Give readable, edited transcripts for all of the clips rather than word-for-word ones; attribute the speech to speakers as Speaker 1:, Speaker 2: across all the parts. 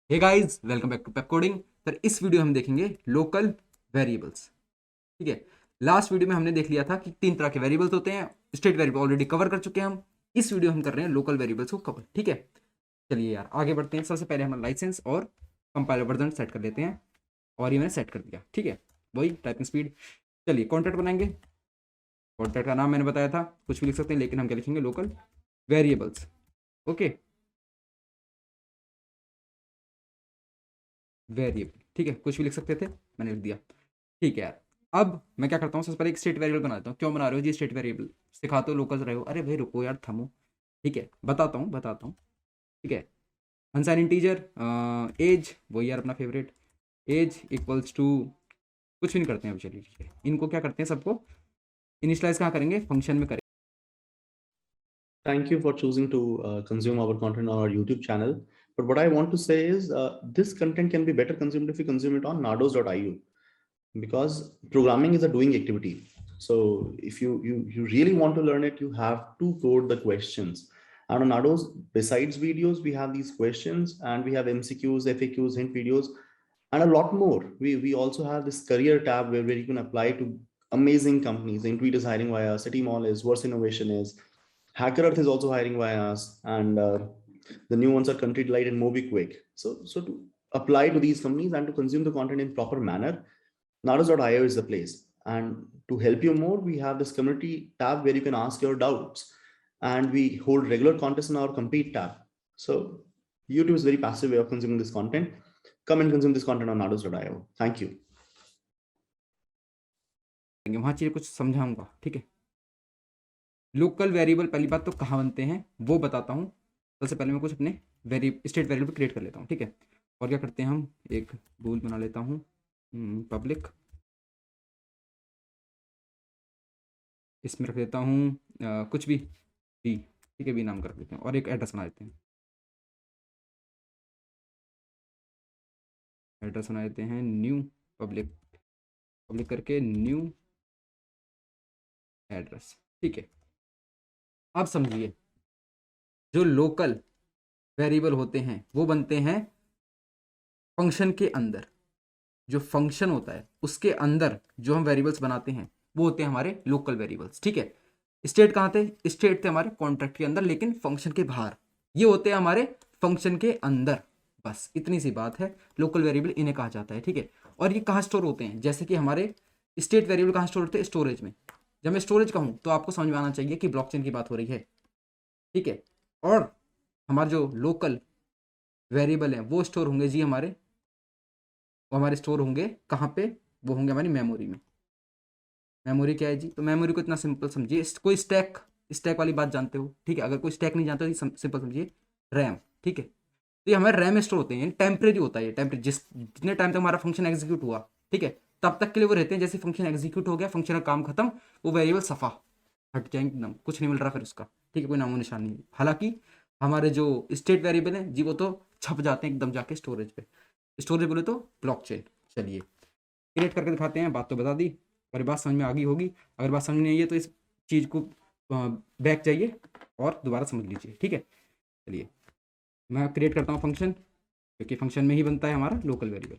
Speaker 1: Hey guys, welcome back to Pepcoding. Sir, इस video में हम देखेंगे लोकल वेरिएबल्स। ठीक है। लास्ट वीडियो में हमने देख लिया था कि तीन तरह के वेरिएबल्स होते हैं। स्टेट वेरिएबल ऑलरेडी कवर कर चुके हैं हम। इस वीडियो हम कर रहे हैं लोकल वेरिएबल्स को कवर। ठीक है। चलिए यार आगे बढ़ते हैं। सबसे पहले हम लाइसेंस और कंपाइलर वर्जन सेट कर लेते हैं। और ये मैंने सेट कर दिया। ठीक है। वही टाइपिंग स्पीड। चलिए कॉन्ट्रैक्ट बनाएंगे। कॉन्ट्रैक्ट का नाम मैंने बताया था, कुछ भी लिख सकते हैं, लेकिन हम क्या लिखेंगे? Local variables. ओके। वेरिएबल, ठीक है, कुछ भी लिख सकते थे, मैंने लिख दिया। ठीक है यार। अब मैं क्या करता हूँ, सबसे पहले एक स्टेट वेरिएबल बना देता हूँ। क्यों बना रहे हो जी स्टेट वेरिएबल? सिखाते हो लोकल रहे हो? अरे भाई रुको यार, थमो। ठीक है, बताता हूँ। ठीक है। अनसाइन इंटीजर एज, वही यार अपना फेवरेट। एज इक्वल्स टू, कुछ भी नहीं करते हैं अभी। चलिए ठीक है, इनको क्या करते हैं, सबको इनिशलाइज कहाँ करेंगे? फंक्शन में करेंगे।
Speaker 2: Thank you for choosing to consume our content on our YouTube channel. But what I want to say is this content can be better consumed if you consume it on nardos.io because programming is a doing activity. So if you really want to learn it, you have to code the questions. And on Nardos, besides videos, we have these questions and we have MCQs, FAQs, hint videos, and a lot more. We also have this career tab where you can apply to amazing companies. Intuit is hiring via us, City Mall is, Verse Innovation is, Hacker Earth is also hiring via us, and the new ones are Country Delight and MobiQuick. So to apply to these companies and to consume the content in proper manner, Naros.io is the place. And to help you more, we have this community tab where you can ask your doubts, and we hold regular contests in our compete tab. So YouTube is a very passive way of consuming this content. Come and consume this content on Naros.io. Thank you.
Speaker 1: वहाँ चीज़ें कुछ समझाऊंगा। ठीक है। Local variable पहली बात तो कहाँ बनते हैं वो बताता हूँ। सबसे पहले मैं कुछ अपने स्टेट वेरिएबल क्रिएट कर लेता हूँ। ठीक है। और क्या करते हैं हम, एक बूल बना लेता हूँ, पब्लिक। इसमें रख देता हूँ कुछ भी बी। ठीक है, बी नाम कर देते हैं और एक एड्रेस बना देते हैं। एड्रेस बना देते हैं न्यू पब्लिक। पब्लिक करके न्यू एड्रेस। ठीक है। अब समझिए, जो लोकल वेरिएबल होते हैं वो बनते हैं फंक्शन के अंदर। जो फंक्शन होता है उसके अंदर जो हम वेरिएबल्स बनाते हैं वो होते हैं हमारे लोकल वेरिएबल्स। ठीक है। स्टेट कहाँ थे? स्टेट थे हमारे कॉन्ट्रैक्ट के अंदर, लेकिन फंक्शन के बाहर। ये होते हैं हमारे फंक्शन के अंदर। बस इतनी सी बात है। लोकल वेरिएबल इन्हें कहा जाता है। ठीक है। और ये कहाँ स्टोर होते हैं? जैसे कि हमारे स्टेट वेरिएबल कहाँ स्टोर होते हैं? स्टोरेज में। जब मैं स्टोरेज कहूँ तो आपको समझ में आना चाहिए कि ब्लॉकचेन की बात हो रही है। ठीक है। और हमारे जो लोकल वेरिएबल हैं वो स्टोर होंगे जी हमारे, वो हमारे स्टोर होंगे कहाँ पे? वो होंगे हमारी मेमोरी में। मेमोरी क्या है जी? तो मेमोरी को इतना सिंपल समझिए, कोई स्टैक, स्टैक वाली बात जानते हो? ठीक है। अगर कोई स्टैक नहीं जानते तो सिंपल समझिए, रैम। ठीक है। तो ये हमारे रैम में स्टोर होते हैं, टेम्परेरी होता है ये। टेम्परेरी जितने टाइम तक हमारा फंक्शन एग्जीक्यूट हुआ, ठीक है, तब तक के लिए वो रहते हैं। जैसे फंक्शन एग्जीक्यूट हो गया, फंक्शन का काम खत्म, वो वेरिएबल सफा हट जाएंगे एकदम, कुछ नहीं मिल रहा फिर उसका। ठीक है, कोई नामो निशान नहीं। हालांकि हमारे जो स्टेट वेरिएबल हैं जी वो तो छप जाते हैं एकदम जाके स्टोरेज पे। स्टोरेज बोले तो ब्लॉकचेन। चलिए क्रिएट करके दिखाते हैं। बात तो बता दी, और बात समझ में आ गई होगी। अगर बात समझ नहीं आई है तो इस चीज़ को बैक जाइए और दोबारा समझ लीजिए। ठीक है। चलिए मैं क्रिएट करता हूँ फंक्शन, क्योंकि फंक्शन में ही बनता है हमारा लोकल वेरिएबल।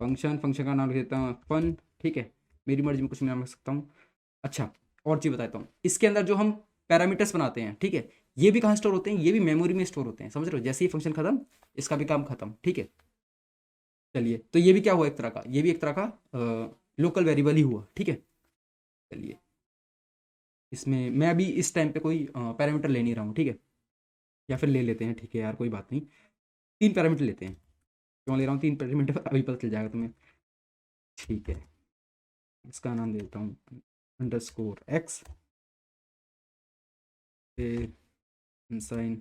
Speaker 1: फंक्शन का नाम लिख देता हूँ फन। ठीक है। मेरी मर्जी में कुछ भी नाम रख सकता हूँ। अच्छा, और चीज़ बताता हूँ, इसके अंदर जो हम पैरामीटर्स बनाते हैं, ठीक है, ये भी कहाँ स्टोर होते हैं? ये भी मेमोरी में स्टोर होते हैं। समझ रहे हो? जैसे ही फंक्शन खत्म, इसका भी काम खत्म। ठीक है। चलिए, तो ये भी क्या हुआ? एक तरह का, ये भी एक तरह का लोकल वेरिएबल ही हुआ। ठीक है। चलिए, इसमें मैं अभी इस टाइम पे कोई पैरामीटर ले नहीं रहा हूँ। ठीक है। या फिर ले लेते हैं, ठीक है यार, कोई बात नहीं। तीन पैरामीटर लेते हैं। क्यों ले रहा हूँ तीन पैरामीटर? अभी पता चल जाएगा तुम्हें। ठीक है। इसका नाम दे देता हूँ _x, फिर साइन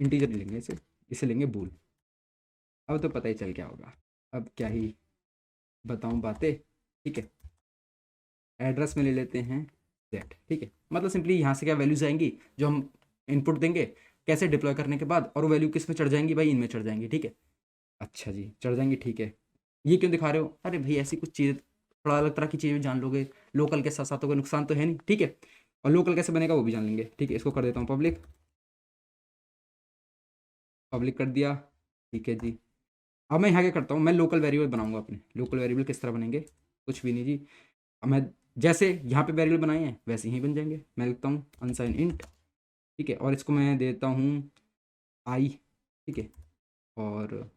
Speaker 1: इंटीजर लेंगे, इसे इसे लेंगे बूल। अब तो पता ही चल क्या होगा। अब क्या ही बताऊँ बातें। ठीक है। एड्रेस में ले लेते हैं z। ठीक है। मतलब सिंपली यहाँ से क्या वैल्यूज आएंगी जो हम इनपुट देंगे कैसे डिप्लॉय करने के बाद, और वो वैल्यू किस में चढ़ जाएंगी भाई? इनमें चढ़ जाएंगी। ठीक है। अच्छा जी, चढ़ जाएंगी। ठीक है। ये क्यों दिखा रहे हो? अरे भाई ऐसी कुछ चीज़, थोड़ा अलग तरह की चीज़ें जान लोगे। लोकल के साथ साथ तो कोई नुकसान तो है नहीं। ठीक है। और लोकल कैसे बनेगा वो भी जान लेंगे। ठीक है। इसको कर देता हूँ पब्लिक। पब्लिक कर दिया, ठीक है जी। अब मैं यहाँ क्या करता हूँ, मैं लोकल वेरिएबल बनाऊंगा अपने। लोकल वेरिएबल किस तरह बनेंगे, कुछ भी नहीं जी। अब मैं जैसे यहाँ पे वेरिएबल बनाए हैं वैसे ही बन जाएंगे। मैं लिखता हूँ अनसाइन इंट, ठीक है, और इसको मैं देता हूँ आई, ठीक है, और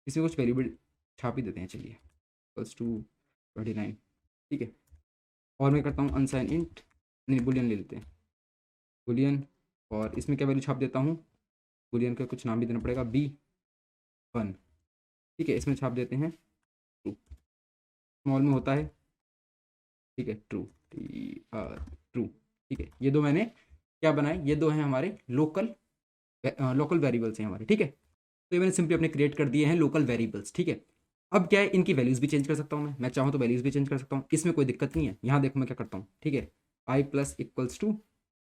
Speaker 1: इसमें कुछ वेरिएबल छाप ही देते हैं, चलिए इक्वल्स टू 29, ठीक है। और मैं करता हूँ अनसाइन इंट, नहीं बुलियन ले लेते हैं, बुलियन, और इसमें क्या वैल्यू छाप देता हूँ, बुलियन का कुछ नाम भी देना पड़ेगा, B1, ठीक है। इसमें छाप देते हैं ट्रू, स्मॉल में होता है, ठीक है, ट्रू, ट्रू, ठीक है। ये दो मैंने क्या बनाए, ये दो हैं हमारे लोकल वेरिएबल्स हैं हमारे, ठीक है। तो ये मैंने सिंपली अपने क्रिएट कर दिए हैं लोकल वेरिएबल्स, ठीक है। अब क्या है, इनकी वैल्यूज़ भी चेंज कर सकता हूँ मैं चाहूँ तो वैल्यूज़ भी चेंज कर सकता हूँ, इसमें कोई दिक्कत नहीं है। यहाँ देखो मैं क्या करता हूँ, ठीक है, आई प्लस इक्वल्स टू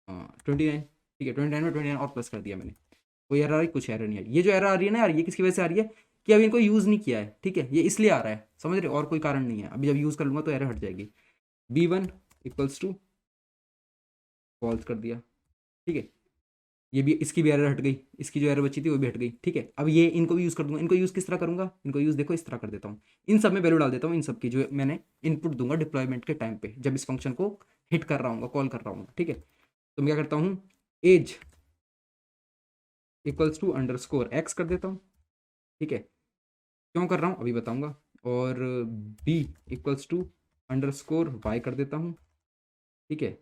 Speaker 1: 29, ठीक है, 29 में 29 और प्लस कर दिया मैंने। कोई एरर आ रही, कुछ एरर नहीं आ रही। ये जो एरर आ रही है ना यार, ये किसकी वजह से आ रही है कि अभी इनको यूज़ नहीं किया है, ठीक है, ये इसलिए आ रहा है, समझ रहे, और कोई कारण नहीं है। अभी जब यूज़ कर लूँगा तो एरर हट जाएगी। B1 इक्वल्स टू फॉल्स कर दिया, ठीक है। ये भी, इसकी भी एरर हट गई, इसकी जो एरर बची थी वो भी हट गई, ठीक है। अब ये इनको भी यूज़ कर दूंगा। इनको यूज़ किस तरह करूंगा, इनको यूज़ देखो इस तरह कर देता हूँ। इन सब में वैल्यू डाल देता हूँ, इन सब की जो मैंने इनपुट दूंगा डिप्लॉयमेंट के टाइम पे, जब इस फंक्शन को हिट कर रहा हूँ, कॉल कर रहा हूँ, ठीक है। तो मैं क्या करता हूँ, age equals to underscore x कर देता हूँ, ठीक है। क्यों कर रहा हूँ अभी बताऊँगा। और b equals to underscore y कर देता हूँ, ठीक है।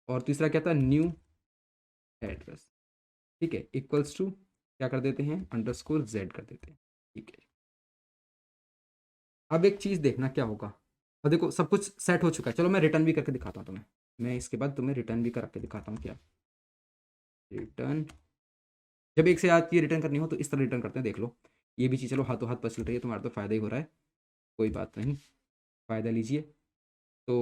Speaker 1: और तीसरा क्या था, न्यू एड्रेस, ठीक है, इक्वल्स टू क्या कर देते हैं, अंडरस्कोर जेड कर देते हैं, ठीक है। अब एक चीज़ देखना क्या होगा। अब देखो सब कुछ सेट हो चुका है, चलो मैं रिटर्न भी करके दिखाता हूँ तुम्हें। मैं इसके बाद तुम्हें रिटर्न भी करके दिखाता हूँ। क्या रिटर्न, जब एक से ज़्यादा चीज़ रिटर्न करनी हो तो इस तरह रिटर्न करते हैं, देख लो। ये भी चीज़ चलो हाथों हाथ पता चल रही है, तुम्हारा तो फ़ायदा ही हो रहा है, कोई बात नहीं, फ़ायदा लीजिए। तो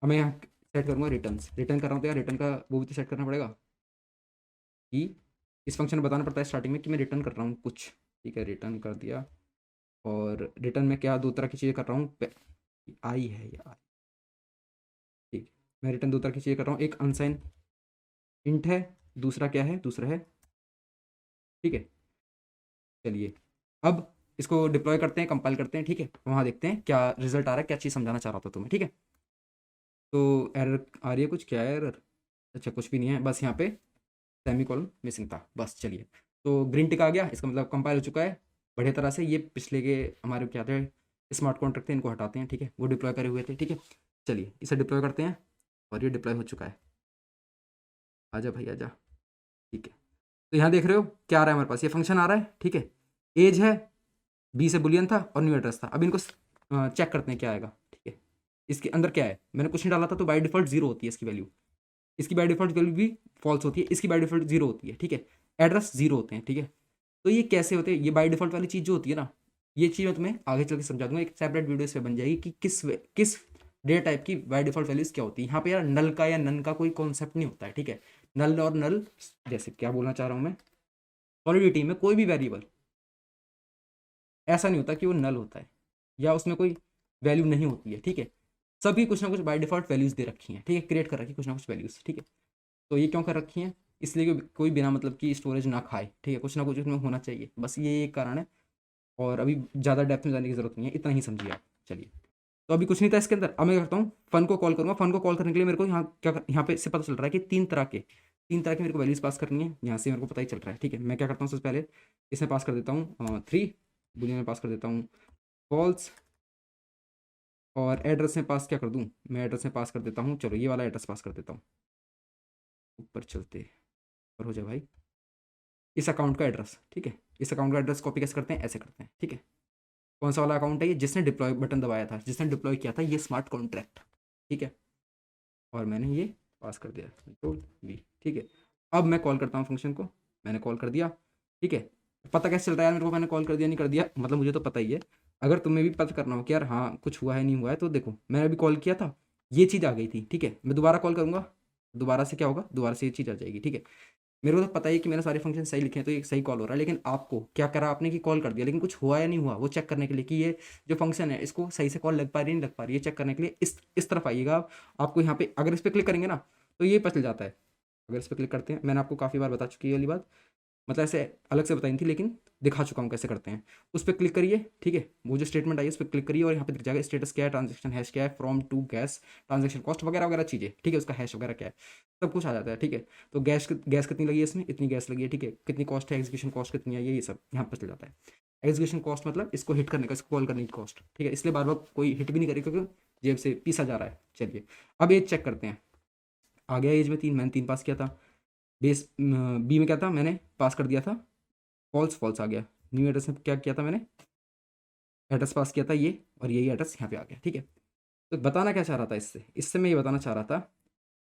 Speaker 1: अब मैं यहाँ सेट करूँगा रिटर्न, रिटर्न कर रहा हूँ तो यार रिटर्न का वो भी तो सेट करना पड़ेगा कि इस फंक्शन में बताना पड़ता है स्टार्टिंग में कि मैं रिटर्न कर रहा हूँ कुछ, ठीक है। रिटर्न कर दिया, और रिटर्न में क्या दो तरह की चीज़ें कर रहा हूँ, आई है या ठीक, मैं रिटर्न दो तरह की चीज़ें कर रहा हूँ, एक अनसाइन इंट है, दूसरा क्या है, दूसरा है, ठीक है। चलिए अब इसको डिप्लॉय करते हैं, कंपाइल करते हैं, ठीक है। वहाँ देखते हैं क्या रिजल्ट आ रहा है, क्या चीज़ समझाना चाह रहा था तुम्हें, ठीक है। तो एरर आ रही है कुछ, क्या है एरर, अच्छा कुछ भी नहीं है, बस यहाँ पे सेमीकोलन मिसिंग था, बस। चलिए, तो ग्रीन टिक आ गया, इसका मतलब कंपाइल हो चुका है बढ़िया तरह से। ये पिछले के हमारे क्या थे, स्मार्ट कॉन्ट्रैक्ट थे, इनको हटाते हैं, ठीक है, वो डिप्लॉय करे हुए थे, ठीक है। चलिए इसे डिप्लॉय करते हैं, और ये डिप्लॉय हो चुका है। आजा भाई आजा, ठीक है। तो यहाँ देख रहे हो क्या आ रहा है हमारे पास, ये फंक्शन आ रहा है, ठीक है। एज है, बी से बुलियन था, और न्यू एड्रेस था। अब इनको चेक करते हैं क्या आएगा, ठीक है। इसके अंदर क्या है, मैंने कुछ नहीं डाला था, तो बाय डिफॉल्ट जीरो होती है इसकी वैल्यू, इसकी बाय डिफॉल्ट वैल्यू भी फॉल्स होती है, इसकी बाय डिफॉल्ट जीरो होती है, ठीक है। एड्रेस जीरो होते हैं, ठीक है। तो ये कैसे होते हैं, ये बाय डिफॉल्ट वाली चीज़ जो होती है ना, ये चीज़ मैं तुम्हें आगे चल के समझा दूंगा, एक सेपरेट वीडियो से बन जाएगी कि किस डेटा टाइप की बाय डिफॉल्ट वैल्यूज क्या होती है। यहाँ पे यार नल का या नन का कोई कॉन्सेप्ट नहीं होता है, ठीक है। नल और नल, जैसे क्या बोलना चाह रहा हूँ मैं, सॉलिडिटी में कोई भी वेरिएबल ऐसा नहीं होता कि वो नल होता है या उसमें कोई वैल्यू नहीं होती है, ठीक है। सभी कुछ ना कुछ बाय डिफॉल्ट वैल्यूज दे रखी हैं, ठीक है, क्रिएट कर रखी है कुछ ना कुछ वैल्यूज, ठीक है। तो ये क्यों कर रखी हैं, इसलिए कि कोई बिना मतलब की स्टोरेज ना खाए, ठीक है, कुछ ना कुछ उसमें होना चाहिए, बस ये एक कारण है। और अभी ज़्यादा डेप्थ में जाने की जरूरत नहीं है, इतना ही समझिए आप, चलिए। तो अभी कुछ नहीं था इसके अंदर। अब मैं क्या करता हूँ, फन को कॉल करूँगा। फन को कॉल करने के लिए मेरे को यहाँ यहाँ पे से पता चल रहा है कि तीन तरह के मेरे को वैल्यूज पास करनी है, यहाँ से मेरे को पता ही चल रहा है, ठीक है। मैं क्या करता हूँ, सबसे पहले इसमें पास कर देता हूँ 3, बुलियन में पास कर देता हूँ फॉल्स, और एड्रेस में पास क्या कर दूँ, मैं एड्रेस में पास कर देता हूँ, चलो ये वाला एड्रेस पास कर देता हूँ, ऊपर चलते ऊपर हो जाए भाई, इस अकाउंट का एड्रेस, ठीक है। इस अकाउंट का एड्रेस कॉपी कैसे करते हैं, ऐसे करते हैं, ठीक है। कौन सा वाला अकाउंट है ये, जिसने डिप्लॉय बटन दबाया था, जिसने डिप्लॉय किया था ये स्मार्ट कॉन्ट्रैक्ट, ठीक है। और मैंने ये पास कर दिया, कंट्रोल V, ठीक है। अब मैं कॉल करता हूँ फंक्शन को, मैंने कॉल कर दिया, ठीक है। पता कैसे चल रहा है यार मेरे को, मैंने कॉल कर दिया नहीं कर दिया, मतलब मुझे तो पता ही है। अगर तुम्हें भी पता करना हो कि यार हाँ कुछ हुआ है नहीं हुआ है, तो देखो मैंने अभी कॉल किया था, ये चीज़ आ गई थी, ठीक है। मैं दोबारा कॉल करूँगा, दोबारा से क्या होगा, दोबारा से ये चीज़ आ जाएगी, ठीक है। मेरे को तो पता ही कि मैंने सारे फंक्शन सही लिखे हैं तो ये सही कॉल हो रहा है, लेकिन आपको क्या करा आपने कि कॉल कर दिया, लेकिन कुछ हुआ या नहीं हुआ वो चेक करने के लिए कि ये जो फंक्शन है इसको सही से कॉल लग पा रही है नहीं लग पा रही है, चेक करने के लिए इस तरफ आइएगा आप। आपको यहाँ पे अगर इस पर क्लिक करेंगे ना तो ये पता चल जाता है। अगर इस पर क्लिक करते हैं, मैंने आपको काफ़ी बार बता चुकी है ये वाली बात, मतलब ऐसे अलग से बताई थी लेकिन दिखा चुका हूँ कैसे करते हैं। उस पर क्लिक करिए, ठीक है, वो जो स्टेटमेंट आई है उस पर क्लिक करिए और यहाँ पे दिख जाएगा स्टेटस क्या है, ट्रांजेक्शन हैश क्या है, from to gas, transaction cost वगैरह वगैरह चीज़ें, ठीक है, उसका हैश वगैरह क्या है, सब कुछ आ जाता है, ठीक है। तो गैस कितनी लगी है इसमें, इतनी गैस लगी है, ठीक है, कितनी कॉस्ट है, एग्जीक्यूशन कॉस्ट कितनी है, ये सब यहाँ पर चल जाता है। एग्जीक्यूशन कॉस्ट मतलब इसको हिट करने का, इसको कॉल करने की कॉस्ट, ठीक है, इसलिए बार बार कोई हिट भी नहीं करेगा क्योंकि जेब से पीसा जा रहा है। चलिए अब एज चेक करते हैं। आ गया एज में 3, मैंने 3 पास किया था। बेस बी में क्या था, मैंने पास कर दिया था, फॉल्स फॉल्स आ गया। न्यू एड्रेस में क्या किया था मैंने, एड्रेस पास किया था ये, और यही एड्रेस यहाँ पे आ गया, ठीक है। तो बताना क्या चाह रहा था इससे, इससे मैं ये बताना चाह रहा था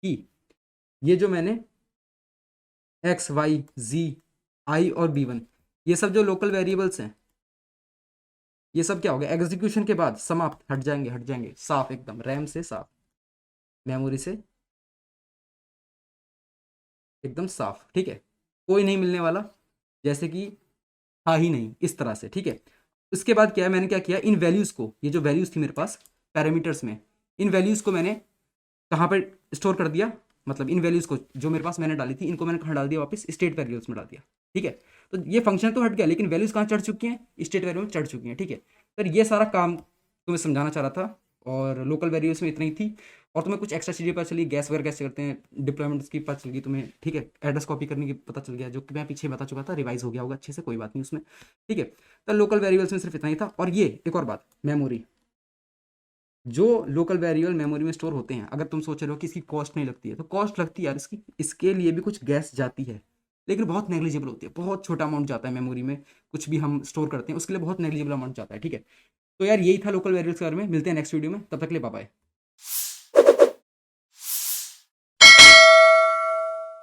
Speaker 1: कि ये जो मैंने एक्स वाई जी आई और B1 ये सब जो लोकल वेरिएबल्स हैं, ये सब क्या हो गया, एग्जीक्यूशन के बाद समाप्त, हट जाएंगे, हट जाएंगे, साफ एकदम, रैम से साफ, मेमोरी से एकदम साफ, ठीक है, कोई नहीं मिलने वाला, जैसे कि था ही नहीं, इस तरह से, ठीक है। उसके बाद क्या है, मैंने क्या किया, इन वैल्यूज़ को, ये जो वैल्यूज़ थी मेरे पास पैरामीटर्स में, इन वैल्यूज़ को मैंने कहाँ पर स्टोर कर दिया, मतलब इन वैल्यूज़ को जो मेरे पास मैंने डाली थी, इनको मैंने कहाँ डाल दिया, वापस स्टेट वेरिएबल्स में डाल दिया, ठीक है। तो ये फंक्शन तो हट गया, लेकिन वैल्यूज़ कहाँ चढ़ चुकी हैं, स्टेट वेरिएबल में चढ़ चुकी हैं, ठीक है। सर ये सारा काम तुम्हें समझाना चाह रहा था, और लोकल वेरिएबल्स में इतना ही थी, और तुम्हें कुछ एक्स्ट्रा चीज़ें पता चली, गैस वगैरह कैसे करते हैं, डिप्लॉयमेंट्स की पता चल गई तुम्हें, ठीक है, एड्रेस कॉपी करने की पता चल गया, जो कि मैं पीछे बता चुका था, रिवाइज हो गया होगा अच्छे से, कोई बात नहीं उसमें, ठीक है। तो लोकल वेरिएबल्स में सिर्फ इतना ही था। और ये एक और बात, मेमोरी, जो लोकल वेरिएबल मेमोरी में स्टोर होते हैं, अगर तुम सोच रहे हो कि इसकी कॉस्ट नहीं लगती है, तो कॉस्ट लगती है यार इसकी, इसके लिए भी कुछ गैस जाती है, लेकिन बहुत नेग्लिजिबल होती है, बहुत छोटा अमाउंट जाता है मेमोरी में, कुछ भी हम स्टोर करते हैं उसके लिए बहुत नेग्लिजिबल अमाउंट जाता है, ठीक है। तो यार यही था लोकल वेरिएबल्स के बारे में, मिलते हैं नेक्स्ट वीडियो में, तब तक के लिए बाय बाय।